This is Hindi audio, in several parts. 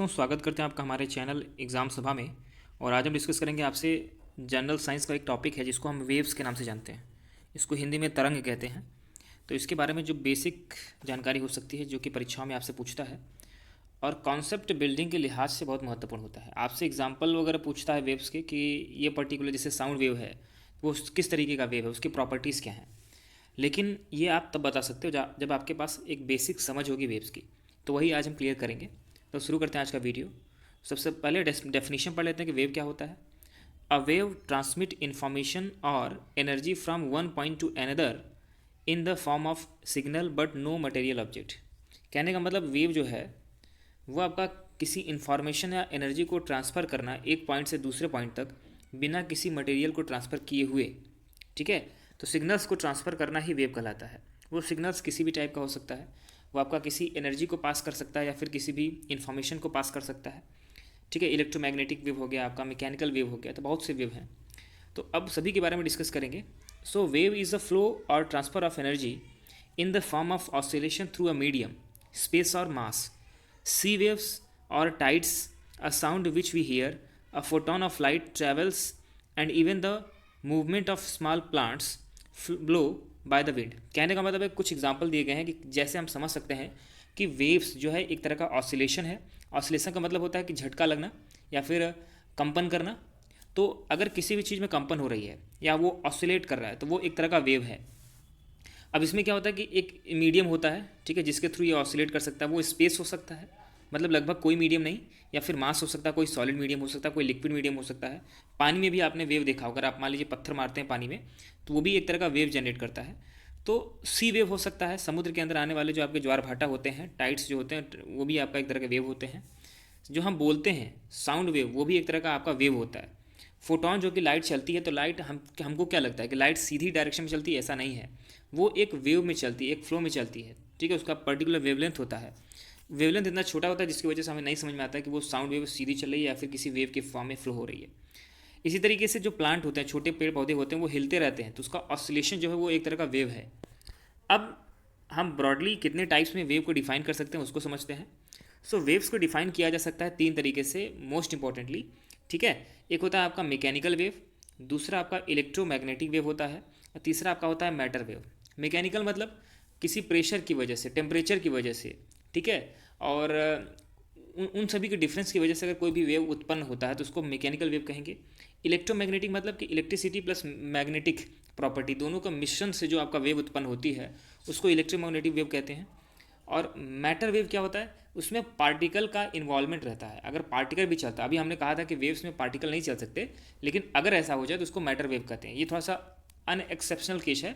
दोस्तों, स्वागत करते हैं आपका हमारे चैनल एग्ज़ाम सभा में। और आज हम डिस्कस करेंगे आपसे जनरल साइंस का एक टॉपिक है जिसको हम वेव्स के नाम से जानते हैं। इसको हिंदी में तरंग कहते हैं। तो इसके बारे में जो बेसिक जानकारी हो सकती है जो कि परीक्षाओं में आपसे पूछता है और कॉन्सेप्ट बिल्डिंग के लिहाज से बहुत महत्वपूर्ण होता है। आपसे एग्जाम्पल वगैरह पूछता है वेव्स के कि ये पर्टिकुलर जैसे साउंड वेव है वो किस तरीके का वेव है, उसकी प्रॉपर्टीज़ क्या हैं। लेकिन ये आप तब बता सकते हो जब आपके पास एक बेसिक समझ होगी वेव्स की। तो वही आज हम क्लियर करेंगे। तो शुरू करते हैं आज का वीडियो। सबसे पहले डेफिनेशन पढ़ लेते हैं कि वेव क्या होता है। अ वेव ट्रांसमिट इंफॉर्मेशन और energy from one point to another in the form of signal but no material object. कहने का मतलब वेव जो है वो आपका किसी इंफॉर्मेशन या एनर्जी को ट्रांसफ़र करना एक पॉइंट से दूसरे पॉइंट तक बिना किसी मटेरियल को ट्रांसफ़र किए हुए। ठीक है, तो सिग्नल्स को ट्रांसफ़र करना ही वेव कहलाता है। वो सिग्नल्स किसी भी टाइप का हो सकता है। वो आपका किसी एनर्जी को पास कर सकता है या फिर किसी भी इंफॉर्मेशन को पास कर सकता है। ठीक है, इलेक्ट्रोमैग्नेटिक वेव हो गया, आपका मैकेनिकल वेव हो गया, तो बहुत से वेव हैं। तो अब सभी के बारे में डिस्कस करेंगे। सो वेव इज़ अ फ्लो और transfer of energy in the form of oscillation through a medium, space और मास, sea waves or tides, a sound which we hear, a photon of light travels, and even the movement of small plants blow by the wind। कहने का मतलब है कुछ एग्जांपल दिए गए हैं कि जैसे हम समझ सकते हैं कि वेव्स जो है एक तरह का ऑसिलेशन है। ऑसिलेशन का मतलब होता है कि झटका लगना या फिर कंपन करना। तो अगर किसी भी चीज़ में कंपन हो रही है या वो ऑसिलेट कर रहा है तो वो एक तरह का वेव है। अब इसमें क्या होता है कि एक मीडियम होता है, ठीक है, जिसके थ्रू ये ऑसिलेट कर सकता है। वो स्पेस हो सकता है, मतलब लगभग कोई मीडियम नहीं, या फिर मास हो सकता है, कोई सॉलिड मीडियम हो सकता है, कोई लिक्विड मीडियम हो सकता है। पानी में भी आपने वेव देखा होगा, अगर आप मान लीजिए पत्थर मारते हैं पानी में तो वो भी एक तरह का वेव जनरेट करता है। तो सी वेव हो सकता है, समुद्र के अंदर आने वाले जो आपके ज्वार भाटा होते हैं, टाइड्स जो होते हैं, वो भी आपका एक तरह के वेव होते हैं। जो हम बोलते हैं साउंड वेव, वो भी एक तरह का आपका वेव होता है। फोटोन जो कि लाइट चलती है, तो लाइट हमको क्या लगता है कि लाइट सीधी डायरेक्शन में चलती है, ऐसा नहीं है। वो एक वेव में चलती है, एक फ्लो में चलती है। ठीक है, उसका पर्टिकुलर वेवलेंथ होता है। वेवलेंथ इतना छोटा होता है जिसकी वजह से हमें नहीं समझ में आता है कि वो साउंड वेव सीधी चल रही है या फिर किसी वेव के फॉर्म में फ्लो हो रही है। इसी तरीके से जो प्लांट होते हैं, छोटे पेड़ पौधे होते हैं, वो हिलते रहते हैं, तो उसका ऑसिलेशन जो है वो एक तरह का वेव है। अब हम ब्रॉडली कितने टाइप्स में वेव को डिफाइन कर सकते हैं उसको समझते हैं। सो वेव्स को डिफाइन किया जा सकता है तीन तरीके से मोस्ट इंपॉर्टेंटली। ठीक है, एक होता है आपका मैकेनिकल वेव, दूसरा आपका इलेक्ट्रोमैग्नेटिक वेव होता है, और तीसरा आपका होता है मैटर वेव। मैकेनिकल मतलब किसी प्रेशर की वजह से, टेम्परेचर की वजह से, ठीक है, और उन सभी के डिफरेंस की वजह से अगर कोई भी वेव उत्पन्न होता है तो उसको मैकेनिकल वेव कहेंगे। इलेक्ट्रोमैग्नेटिक मतलब कि इलेक्ट्रिसिटी प्लस मैग्नेटिक प्रॉपर्टी दोनों का मिश्रण से जो आपका वेव उत्पन्न होती है उसको इलेक्ट्रोमैग्नेटिक वेव कहते हैं। और मैटर वेव क्या होता है, उसमें पार्टिकल का इन्वॉल्वमेंट रहता है। अगर पार्टिकल भी चलता है, अभी हमने कहा था कि वेव्स में पार्टिकल नहीं चल सकते, लेकिन अगर ऐसा हो जाए तो उसको मैटर वेव कहते हैं। ये थोड़ा सा अनएक्सेप्शनल केस है।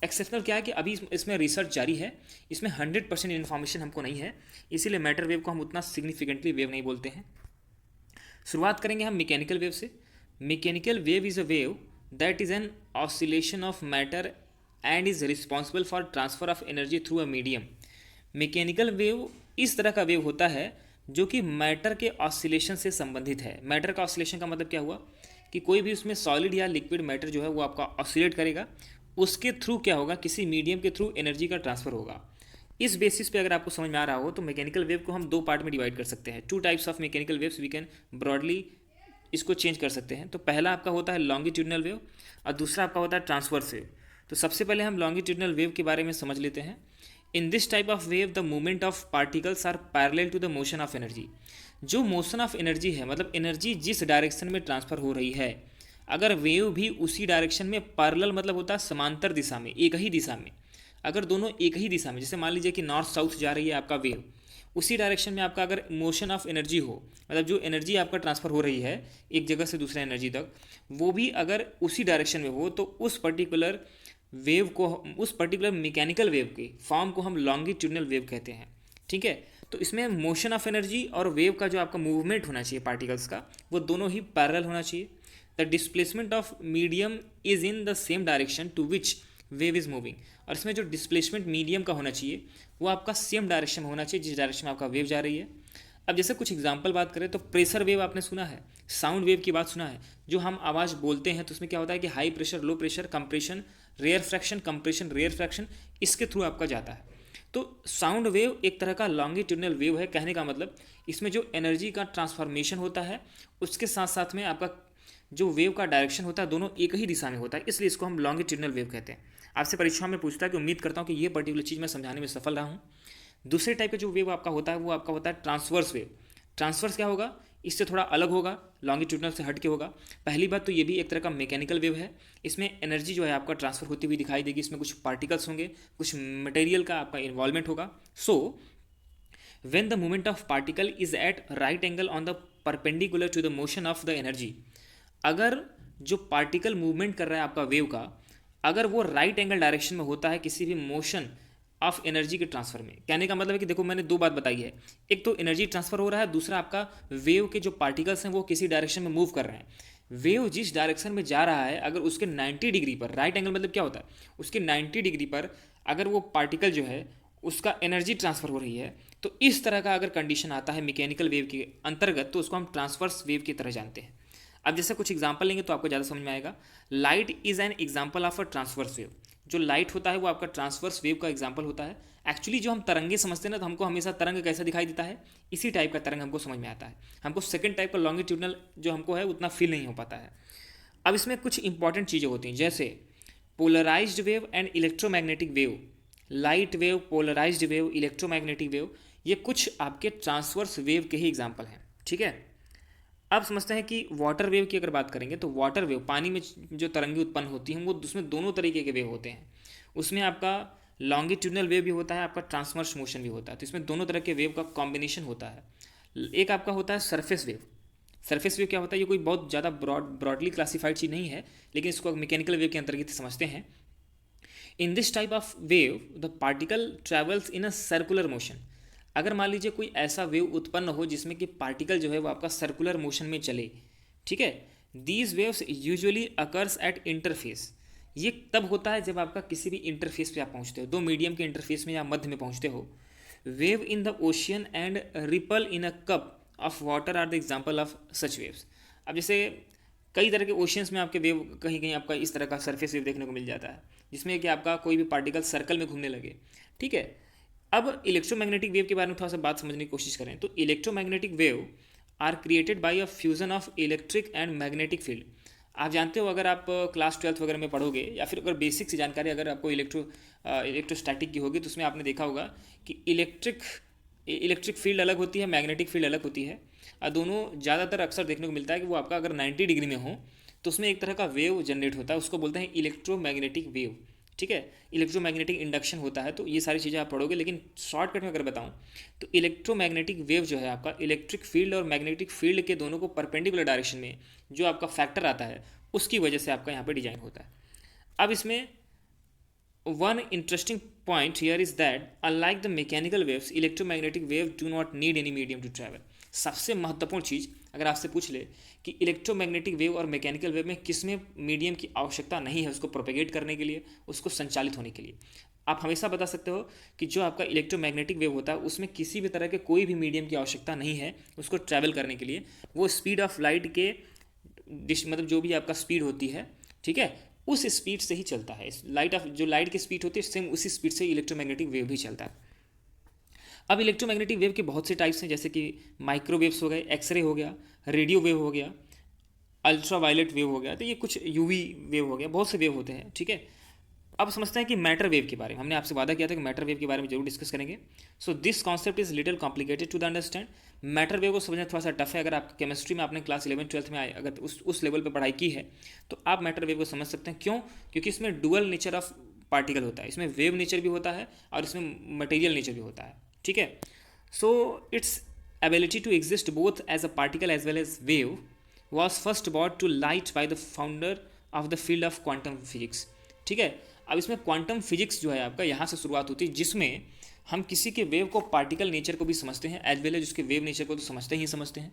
एक्सेप्शनल क्या है कि अभी इसमें रिसर्च जारी है, इसमें 100% इन्फॉर्मेशन हमको नहीं है, इसीलिए मैटर वेव को हम उतना सिग्निफिकेंटली वेव नहीं बोलते हैं। शुरुआत करेंगे हम मैकेनिकल वेव से। Mechanical wave is a wave that is an oscillation of matter and is responsible for transfer of energy through a medium. Mechanical wave इस तरह का वेव होता है जो कि मैटर के ऑसिलेशन से संबंधित है। मैटर का ऑसिलेशन का मतलब क्या हुआ कि कोई भी उसमें सॉलिड या लिक्विड मैटर जो है वो आपका ऑसिलेट करेगा, उसके थ्रू क्या होगा, किसी मीडियम के थ्रू एनर्जी का ट्रांसफर होगा। इस बेसिस पे अगर आपको समझ में आ रहा हो तो मैकेनिकल वेव को हम दो पार्ट में डिवाइड कर सकते हैं। Two types of mechanical waves we can broadly इसको चेंज कर सकते हैं। तो पहला आपका होता है लॉन्गिट्यूडनल वेव और दूसरा आपका होता है ट्रांसवर्स वेव। तो सबसे पहले हम लॉन्गिट्यूडनल वेव के बारे में समझ लेते हैं। In this type of wave the movement of particles are parallel to the motion of energy. जो मोशन ऑफ एनर्जी है, मतलब एनर्जी जिस डायरेक्शन में ट्रांसफर हो रही है, अगर वेव भी उसी डायरेक्शन में पैरेलल मतलब होता है समांतर दिशा में, एक ही दिशा में, अगर दोनों एक ही दिशा में, जैसे मान लीजिए कि नॉर्थ साउथ जा रही है आपका वेव, उसी डायरेक्शन में आपका अगर मोशन ऑफ एनर्जी हो, मतलब जो एनर्जी आपका ट्रांसफ़र हो रही है एक जगह से दूसरे एनर्जी तक, वो भी अगर उसी डायरेक्शन में हो, तो उस पर्टिकुलर वेव को, उस पर्टिकुलर मैकेनिकल वेव की फॉर्म को हम लॉन्गिट्यूडनल वेव कहते हैं। ठीक है, तो इसमें मोशन ऑफ एनर्जी और वेव का जो आपका मूवमेंट होना चाहिए पार्टिकल्स का, वो दोनों ही पैरेलल होना चाहिए। The displacement of medium is in the same direction to which wave is moving. और इसमें जो डिस्प्लेसमेंट मीडियम का होना चाहिए वो आपका सेम डायरेक्शन में होना चाहिए जिस डायरेक्शन में आपका वेव जा रही है। अब जैसे कुछ एग्जांपल बात करें तो प्रेशर वेव आपने सुना है, साउंड वेव की बात सुना है। जो हम आवाज़ बोलते हैं तो उसमें क्या होता है कि high pressure, low pressure, compression, rare fraction, compression, rare fraction, इसके थ्रू आपका जाता है। तो साउंड वेव एक तरह का लॉन्गिट्यूडनल वेव है, कहने का मतलब इसमें जो एनर्जी का ट्रांसफॉर्मेशन होता है उसके साथ साथ में आपका जो वेव का डायरेक्शन होता है दोनों एक ही दिशा में होता है, इसलिए इसको हम लॉन्गिट्यूडनल वेव कहते हैं। आपसे परीक्षा में पूछता है कि उम्मीद करता हूँ कि ये पर्टिकुलर चीज़ मैं समझाने में सफल रहा हूँ। दूसरे टाइप का जो वेव आपका होता है वो आपका होता है ट्रांसवर्स वेव। ट्रांसवर्स क्या होगा, इससे थोड़ा अलग होगा, लॉन्गिट्यूडनल से हट के होगा। पहली बात तो ये भी एक तरह का मैकेनिकल वेव है, इसमें एनर्जी जो है आपका ट्रांसफर होती हुई दिखाई देगी, इसमें कुछ पार्टिकल्स होंगे, कुछ मटेरियल का आपका इन्वॉल्वमेंट होगा। सो when the movement of particle is at right angle on the perpendicular to the motion of the energy, अगर जो पार्टिकल मूवमेंट कर रहा है आपका वेव का, अगर वो राइट एंगल डायरेक्शन में होता है किसी भी मोशन ऑफ एनर्जी के ट्रांसफर में, कहने का मतलब है कि देखो मैंने दो बात बताई है, एक तो एनर्जी ट्रांसफर हो रहा है, दूसरा आपका वेव के जो पार्टिकल्स हैं वो किसी डायरेक्शन में मूव कर रहे हैं। वेव जिस डायरेक्शन में जा रहा है अगर उसके 90 डिग्री पर, राइट एंगल मतलब क्या होता है, उसके 90 डिग्री पर अगर वो पार्टिकल जो है उसका एनर्जी ट्रांसफर हो रही है, तो इस तरह का अगर कंडीशन आता है मैकेनिकल वेव के अंतर्गत तो उसको हम ट्रांसवर्स वेव की तरह जानते हैं। अब जैसे कुछ एग्जांपल लेंगे तो आपको ज़्यादा समझ में आएगा। Light is an example of a transverse wave. जो लाइट होता है वो आपका ट्रांसवर्स वेव का एग्जांपल होता है। एक्चुअली जो हम तरंगे समझते हैं ना, तो हमको हमेशा तरंग कैसा दिखाई देता है, इसी टाइप का तरंग हमको समझ में आता है। हमको सेकंड टाइप का लॉन्गिट्यूडनल जो हमको है उतना फील नहीं हो पाता है। अब इसमें कुछ इंपॉर्टेंट चीज़ें होती हैं, जैसे polarised wave and electromagnetic wave. Light wave, polarised wave, electromagnetic wave, ये कुछ आपके ट्रांसवर्स वेव के ही एग्जाम्पल हैं, ठीक है। अब समझते हैं कि वाटर वेव की अगर बात करेंगे तो वाटर वेव, पानी में जो तरंगे उत्पन्न होती हैं वो उसमें दोनों तरीके के वेव होते हैं। उसमें आपका लॉन्गिट्यूडनल वेव भी होता है, आपका ट्रांसवर्स मोशन भी होता है, तो इसमें दोनों तरह के वेव का कॉम्बिनेशन होता है। एक आपका होता है सरफेस वेव। सरफेस वेव क्या होता है, ये कोई बहुत ज़्यादा ब्रॉडली क्लासीफाइड चीज़ नहीं है, लेकिन इसको मैकेनिकल वेव के अंतर्गत समझते हैं। In this type of wave the particle travels in a circular motion. अगर मान लीजिए कोई ऐसा वेव उत्पन्न हो जिसमें कि पार्टिकल जो है वो आपका सर्कुलर मोशन में चले, ठीक है। These waves usually occurs at interface. ये तब होता है जब आपका किसी भी इंटरफेस पे आप पहुंचते हो, दो मीडियम के इंटरफेस में या मध्य में पहुंचते हो। Wave in the ocean and ripple in a cup of water are the example of such waves. अब जैसे कई तरह के ओशियंस में आपके वेव कहीं कहीं आपका इस तरह का सरफेस वेव देखने को मिल जाता है, जिसमें कि आपका कोई भी पार्टिकल सर्कल में घूमने लगे, ठीक है। अब इलेक्ट्रोमैग्नेटिक वेव के बारे में थोड़ा सा बात समझने की कोशिश करें तो electromagnetic wave are created by a fusion of electric and magnetic field. आप जानते हो, अगर आप क्लास 12th वगैरह में पढ़ोगे या फिर अगर बेसिक से जानकारी अगर आपको इलेक्ट्रोस्टैटिक की होगी तो उसमें आपने देखा होगा कि इलेक्ट्रिक फील्ड अलग होती है, मैग्नेटिक फील्ड अलग होती है। और दोनों ज़्यादातर अक्सर देखने को मिलता है कि वो आपका अगर 90 डिग्री में हो तो उसमें एक तरह का वेव जनरेट होता है, उसको बोलते हैं इलेक्ट्रोमैग्नेटिक वेव, ठीक है। इलेक्ट्रोमैग्नेटिक इंडक्शन होता है, तो ये सारी चीज़ें आप पढ़ोगे। लेकिन शॉर्टकट में अगर बताऊं तो इलेक्ट्रोमैग्नेटिक वेव जो है आपका इलेक्ट्रिक फील्ड और मैग्नेटिक फील्ड के दोनों को परपेंडिकुलर डायरेक्शन में जो आपका फैक्टर आता है उसकी वजह से आपका यहाँ पे डिजाइन होता है। अब इसमें one interesting point here is that unlike the mechanical waves, electromagnetic waves do not need any medium to travel. सबसे महत्वपूर्ण चीज़ अगर आपसे पूछ ले कि इलेक्ट्रोमैग्नेटिक वेव और मैकेनिकल वेव में किस में मीडियम की आवश्यकता नहीं है उसको प्रोपेगेट करने के लिए, उसको संचालित होने के लिए, आप हमेशा बता सकते हो कि जो आपका इलेक्ट्रोमैग्नेटिक वेव होता है उसमें किसी भी तरह के कोई भी मीडियम की आवश्यकता नहीं है उसको ट्रैवल करने के लिए। वो स्पीड ऑफ लाइट के मतलब जो भी आपका स्पीड होती है, ठीक है, उस स्पीड से ही चलता है। जो लाइट की स्पीड होती है सेम उसी स्पीड से इलेक्ट्रोमैग्नेटिक वेव भी चलता है। अब इलेक्ट्रोमैग्नेटिक वेव के बहुत से टाइप्स हैं, जैसे कि माइक्रोवेव्स हो गए, एक्सरे हो गया, रेडियो वेव हो गया, अल्ट्रा वायलेट वेव हो गया, तो ये कुछ यूवी वेव हो गया, बहुत से वेव होते हैं, ठीक है। अब समझते हैं कि मैटर वेव के बारे में। हमने आपसे वादा किया था कि मैटर वेव के बारे में जरूर डिस्कस करेंगे। So this concept is little complicated to the understand. Matter wave को समझना थोड़ा सा टफ है। अगर आप केमिस्ट्री में आपने क्लास 11th-12th में आए, अगर उस लेवल पर पढ़ाई की है तो आप मैटर वेव को समझ सकते हैं। क्यों? क्योंकि इसमें डुअल नेचर ऑफ पार्टिकल होता है, इसमें वेव नेचर भी होता है और इसमें मटेरियल नेचर भी होता है, ठीक है। So it's ability to exist both as a particle as well as wave was first bought to light by the founder of the field of quantum physics, ठीक है। अब इसमें क्वांटम फिजिक्स जो है आपका यहाँ से शुरुआत होती है, जिसमें हम किसी के वेव को पार्टिकल नेचर को भी समझते हैं एज वेल एज उसके वेव नेचर को तो समझते हैं।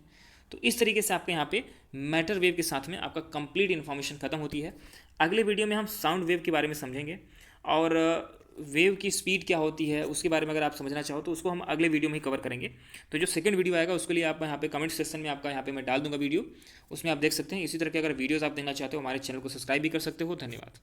तो इस तरीके से आपके यहाँ पे मैटर वेव के साथ में आपका कंप्लीट इन्फॉर्मेशन खत्म होती है। अगले वीडियो में हम साउंड वेव के बारे में समझेंगे और वेव की स्पीड क्या होती है उसके बारे में अगर आप समझना चाहो तो उसको हम अगले वीडियो में ही कवर करेंगे। तो जो सेकंड वीडियो आएगा उसके लिए आप यहाँ पे कमेंट सेक्शन में आपका यहाँ पे मैं डाल दूंगा वीडियो, उसमें आप देख सकते हैं। इसी तरह के अगर वीडियोस आप देखना चाहते हो हमारे चैनल को सब्सक्राइब भी कर सकते हो। धन्यवाद।